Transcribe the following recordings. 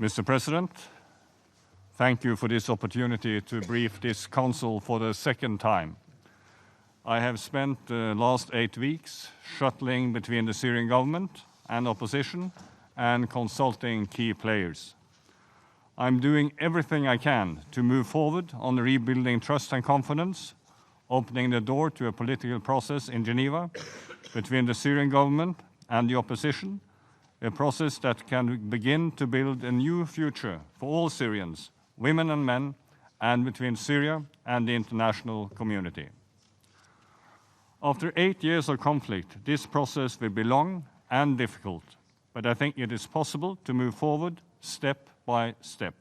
Mr. President, thank you for this opportunity to brief this Council for the second time. I have spent the last 8 weeks shuttling between the Syrian government and opposition and consulting key players. I'm doing everything I can to move forward on rebuilding trust and confidence, opening the door to a political process in Geneva between the Syrian government and the opposition, a process that can begin to build a new future for all Syrians, women and men, and between Syria and the international community. After 8 years of conflict, this process will be long and difficult, but I think it is possible to move forward step by step.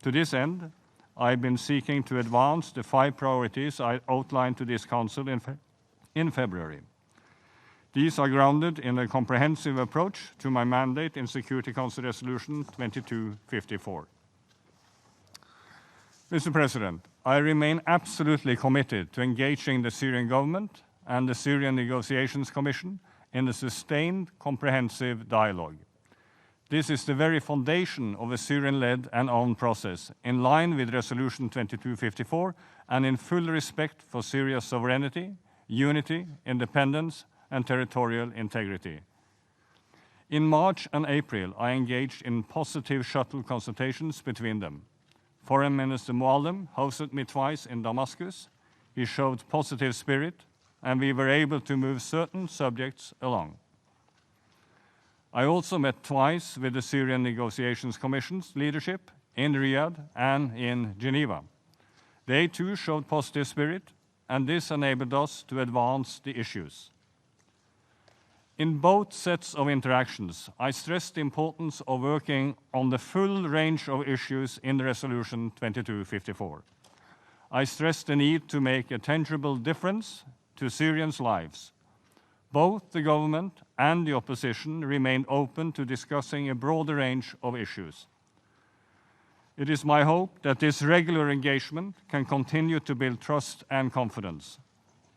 To this end, I've been seeking to advance the 5 priorities I outlined to this Council in February. These are grounded in a comprehensive approach to my mandate in Security Council Resolution 2254. Mr. President, I remain absolutely committed to engaging the Syrian government and the Syrian Negotiations Commission in a sustained, comprehensive dialogue. This is the very foundation of a Syrian-led and owned process, in line with Resolution 2254 and in full respect for Syria's sovereignty, unity, independence, and territorial integrity. In March and April, I engaged in positive shuttle consultations between them. Foreign Minister Muallim hosted me twice in Damascus. He showed positive spirit, and we were able to move certain subjects along. I also met twice with the Syrian Negotiations Commission's leadership in Riyadh and in Geneva. They too showed positive spirit, and this enabled us to advance the issues. In both sets of interactions, I stressed the importance of working on the full range of issues in Resolution 2254. I stressed the need to make a tangible difference to Syrians' lives. Both the government and the opposition remained open to discussing a broader range of issues. It is my hope that this regular engagement can continue to build trust and confidence.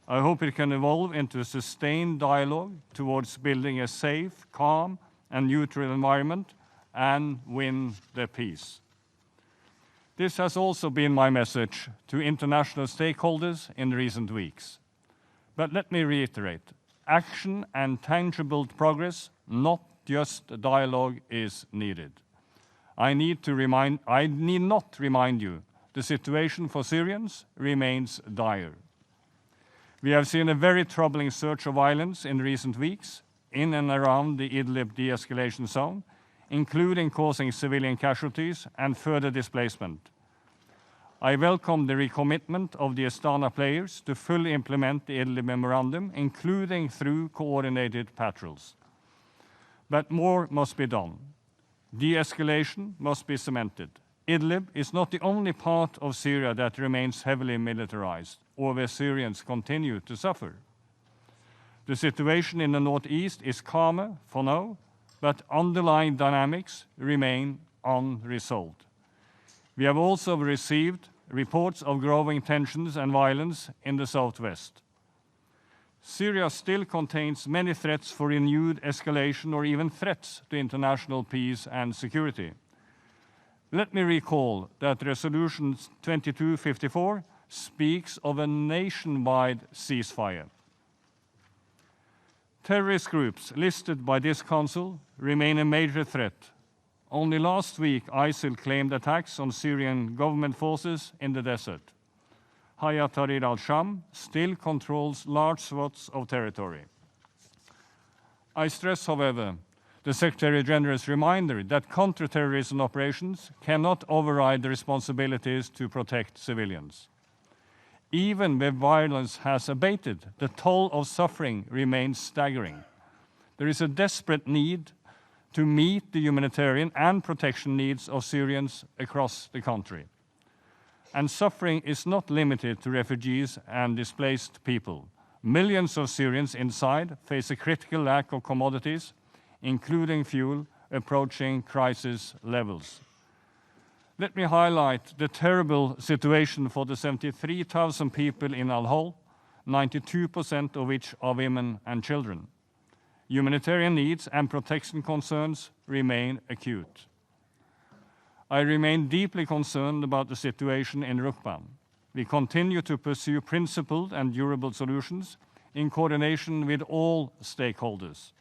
I hope it can evolve into a sustained dialogue towards building a safe, calm, and neutral environment and win the peace. This has also been my message to international stakeholders in recent weeks. But let me reiterate, action and tangible progress, not just dialogue, is needed. I need not remind you, the situation for Syrians remains dire. We have seen a very troubling surge of violence in recent weeks in and around the Idlib de-escalation zone, including causing civilian casualties and further displacement. I welcome the recommitment of the Astana players to fully implement the Idlib Memorandum, including through coordinated patrols. But more must be done. De-escalation must be cemented. Idlib is not the only part of Syria that remains heavily militarized or where Syrians continue to suffer. The situation in the northeast is calmer for now, but underlying dynamics remain unresolved. We have also received reports of growing tensions and violence in the southwest. Syria still contains many threats for renewed escalation or even threats to international peace and security. Let me recall that Resolution 2254 speaks of a nationwide ceasefire. Terrorist groups listed by this Council remain a major threat. Only last week, ISIL claimed attacks on Syrian government forces in the desert. Tahrir al-Sham still controls large swaths of territory. I stress, however, the Secretary-General's reminder that counter-terrorism operations cannot override the responsibilities to protect civilians. Even where violence has abated, the toll of suffering remains staggering. There is a desperate need to meet the humanitarian and protection needs of Syrians across the country. And suffering is not limited to refugees and displaced people. Millions of Syrians inside face a critical lack of commodities, including fuel, approaching crisis levels. Let me highlight the terrible situation for the 73,000 people in Al-Hol, 92% of which are women and children. Humanitarian needs and protection concerns remain acute. I remain deeply concerned about the situation in Rukban. We continue to pursue principled and durable solutions in coordination with all stakeholders.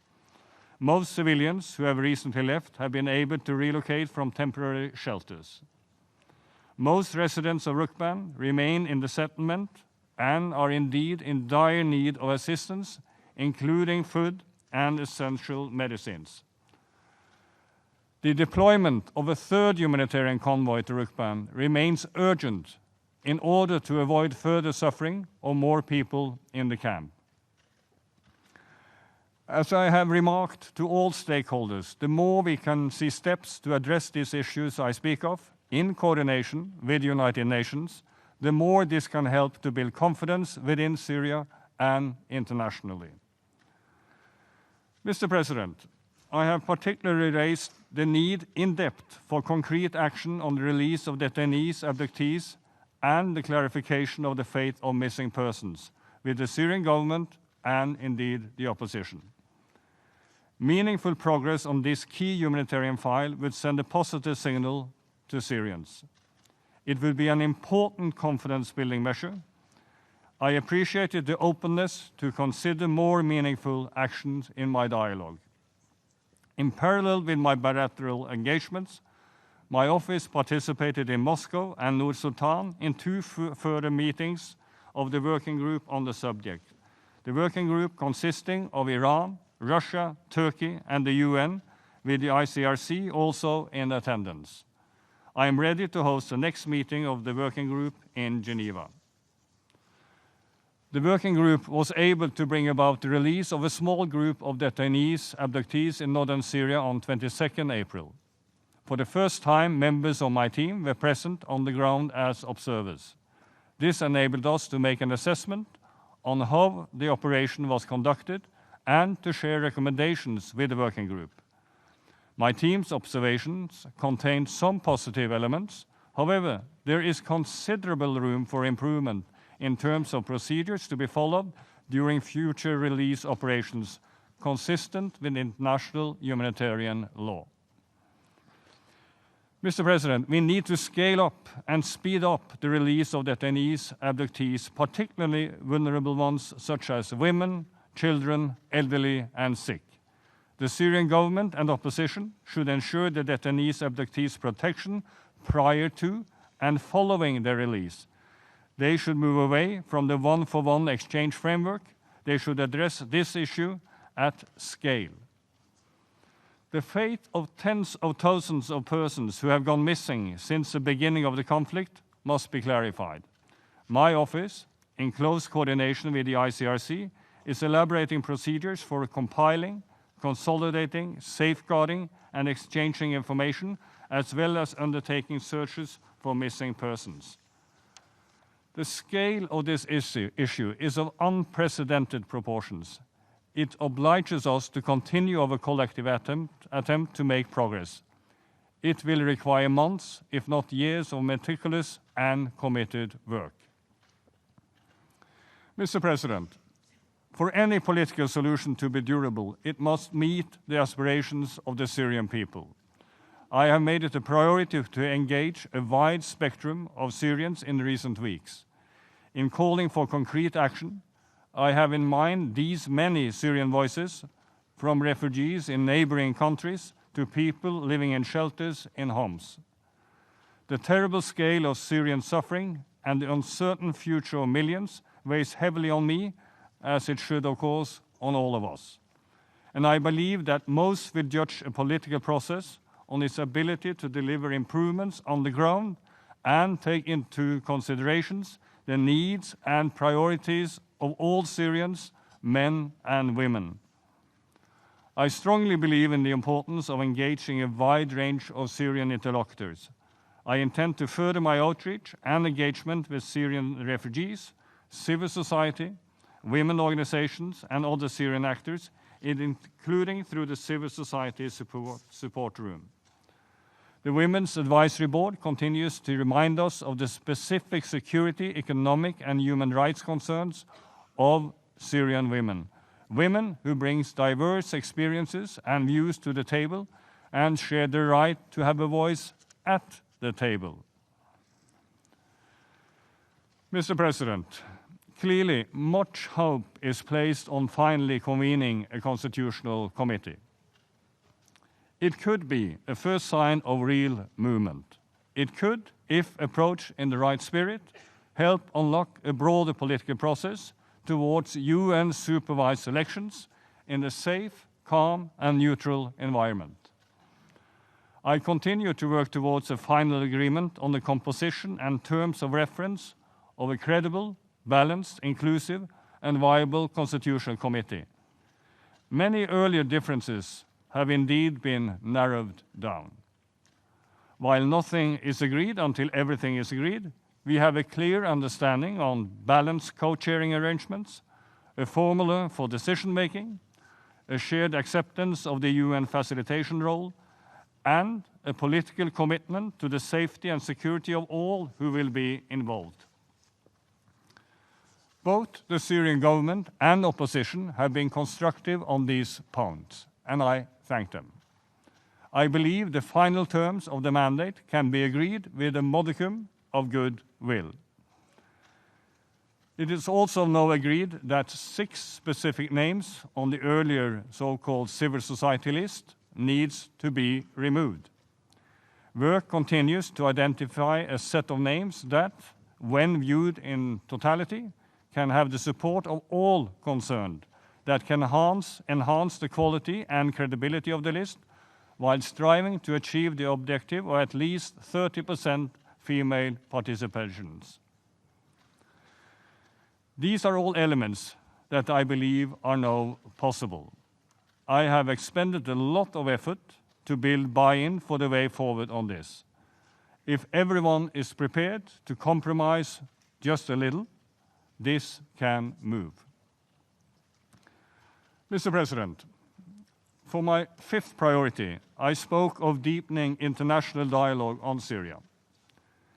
Most civilians who have recently left have been able to relocate from temporary shelters. Most residents of Rukban remain in the settlement and are indeed in dire need of assistance, including food and essential medicines. The deployment of a third humanitarian convoy to Rukban remains urgent in order to avoid further suffering of more people in the camp. As I have remarked to all stakeholders, the more we can see steps to address these issues I speak of in coordination with the United Nations, the more this can help to build confidence within Syria and internationally. Mr. President, I have particularly raised the need in depth for concrete action on the release of detainees, abductees, and the clarification of the fate of missing persons with the Syrian government and indeed the opposition. Meaningful progress on this key humanitarian file would send a positive signal to Syrians. It would be an important confidence-building measure. I appreciated the openness to consider more meaningful actions in my dialogue. In parallel with my bilateral engagements, my office participated in Moscow and Nur Sultan in two further meetings of the working group on the subject. The working group consisting of Iran, Russia, Turkey, and the UN, with the ICRC also in attendance. I am ready to host the next meeting of the working group in Geneva. The working group was able to bring about the release of a small group of detainees, abductees in northern Syria on 22nd April. For the first time, members of my team were present on the ground as observers. This enabled us to make an assessment on how the operation was conducted and to share recommendations with the working group. My team's observations contained some positive elements. However, there is considerable room for improvement in terms of procedures to be followed during future release operations consistent with international humanitarian law. Mr. President, we need to scale up and speed up the release of detainees, abductees, particularly vulnerable ones such as women, children, elderly, and sick. The Syrian government and opposition should ensure the detainees' abductees' protection prior to and following their release. They should move away from the one-for-one exchange framework. They should address this issue at scale. The fate of tens of thousands of persons who have gone missing since the beginning of the conflict must be clarified. My office, in close coordination with the ICRC, is elaborating procedures for compiling, consolidating, safeguarding, and exchanging information, as well as undertaking searches for missing persons. The scale of this issue is of unprecedented proportions. It obliges us to continue our collective attempt to make progress. It will require months, if not years, of meticulous and committed work. Mr. President, for any political solution to be durable, it must meet the aspirations of the Syrian people. I have made it a priority to engage a wide spectrum of Syrians in recent weeks. In calling for concrete action, I have in mind these many Syrian voices, from refugees in neighboring countries to people living in shelters in Homs. The terrible scale of Syrian suffering and the uncertain future of millions weighs heavily on me, as it should, of course, on all of us. And I believe that most will judge a political process on its ability to deliver improvements on the ground and take into considerations the needs and priorities of all Syrians, men and women. I strongly believe in the importance of engaging a wide range of Syrian interlocutors. I intend to further my outreach and engagement with Syrian refugees, civil society, women organizations, and other Syrian actors, including through the Civil Society Support Room. The Women's Advisory Board continues to remind us of the specific security, economic, and human rights concerns of Syrian women. Women who bring diverse experiences and views to the table and share the right to have a voice at the table. Mr. President, clearly much hope is placed on finally convening a constitutional committee. It could be a first sign of real movement. It could, if approached in the right spirit, help unlock a broader political process towards UN-supervised elections in a safe, calm, and neutral environment. I continue to work towards a final agreement on the composition and terms of reference of a credible, balanced, inclusive, and viable constitutional committee. Many earlier differences have indeed been narrowed down. While nothing is agreed until everything is agreed, we have a clear understanding on balanced co-chairing arrangements, a formula for decision-making, a shared acceptance of the UN facilitation role, and a political commitment to the safety and security of all who will be involved. Both the Syrian government and opposition have been constructive on these points, and I thank them. I believe the final terms of the mandate can be agreed with a modicum of goodwill. It is also now agreed that 6 specific names on the earlier so-called civil society list needs to be removed. Work continues to identify a set of names that, when viewed in totality, can have the support of all concerned, that can enhance the quality and credibility of the list, while striving to achieve the objective of at least 30% female participations. These are all elements that I believe are now possible. I have expended a lot of effort to build buy-in for the way forward on this. If everyone is prepared to compromise just a little, this can move. Mr. President, for my 5th priority, I spoke of deepening international dialogue on Syria.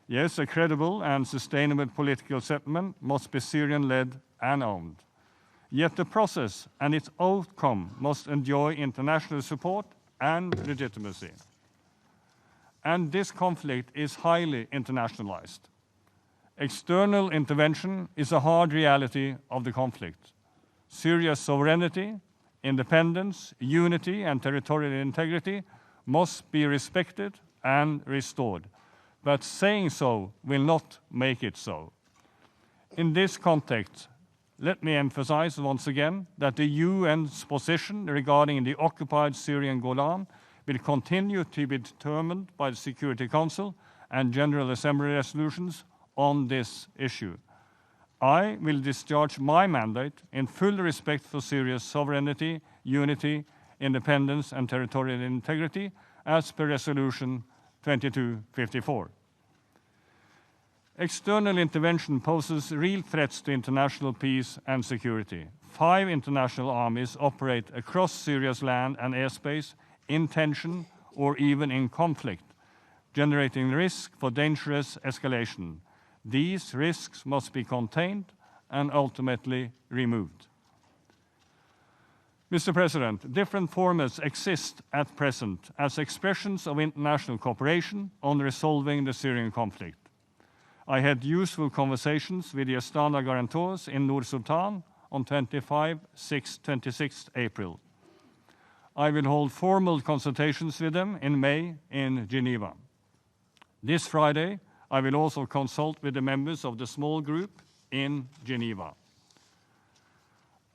Yes, a credible and sustainable political settlement must be Syrian-led and owned. Yet the process and its outcome must enjoy international support and legitimacy. And this conflict is highly internationalized. External intervention is a hard reality of the conflict. Syria's sovereignty, independence, unity, and territorial integrity must be respected and restored. But saying so will not make it so. In this context, let me emphasize once again that the UN's position regarding the occupied Syrian Golan will continue to be determined by the Security Council and General Assembly resolutions on this issue. I will discharge my mandate in full respect for Syria's sovereignty, unity, independence, and territorial integrity as per Resolution 2254. External intervention poses real threats to international peace and security. 5 international armies operate across Syria's land and airspace in tension or even in conflict, generating risk for dangerous escalation. These risks must be contained and ultimately removed. Mr. President, different formats exist at present as expressions of international cooperation on resolving the Syrian conflict. I had useful conversations with the Astana guarantors in Nur Sultan on 26 April. I will hold formal consultations with them in May in Geneva. This Friday, I will also consult with the members of the small group in Geneva.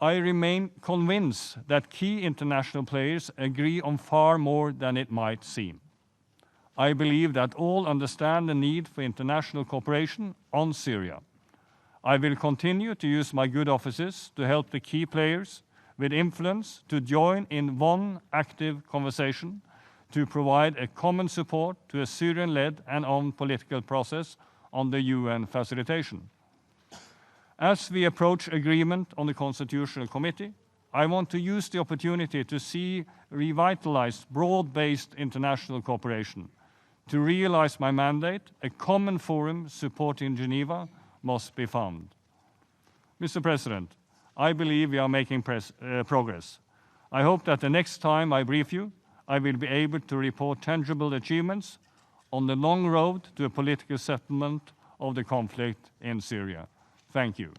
I remain convinced that key international players agree on far more than it might seem. I believe that all understand the need for international cooperation on Syria. I will continue to use my good offices to help the key players with influence to join in one active conversation to provide a common support to a Syrian-led and owned political process on the UN facilitation. As we approach agreement on the Constitutional Committee, I want to use the opportunity to see revitalized, broad-based international cooperation. To realize my mandate, a common forum supporting Geneva must be found. Mr. President, I believe we are making progress. I hope that the next time I brief you, I will be able to report tangible achievements on the long road to a political settlement of the conflict in Syria. Thank you.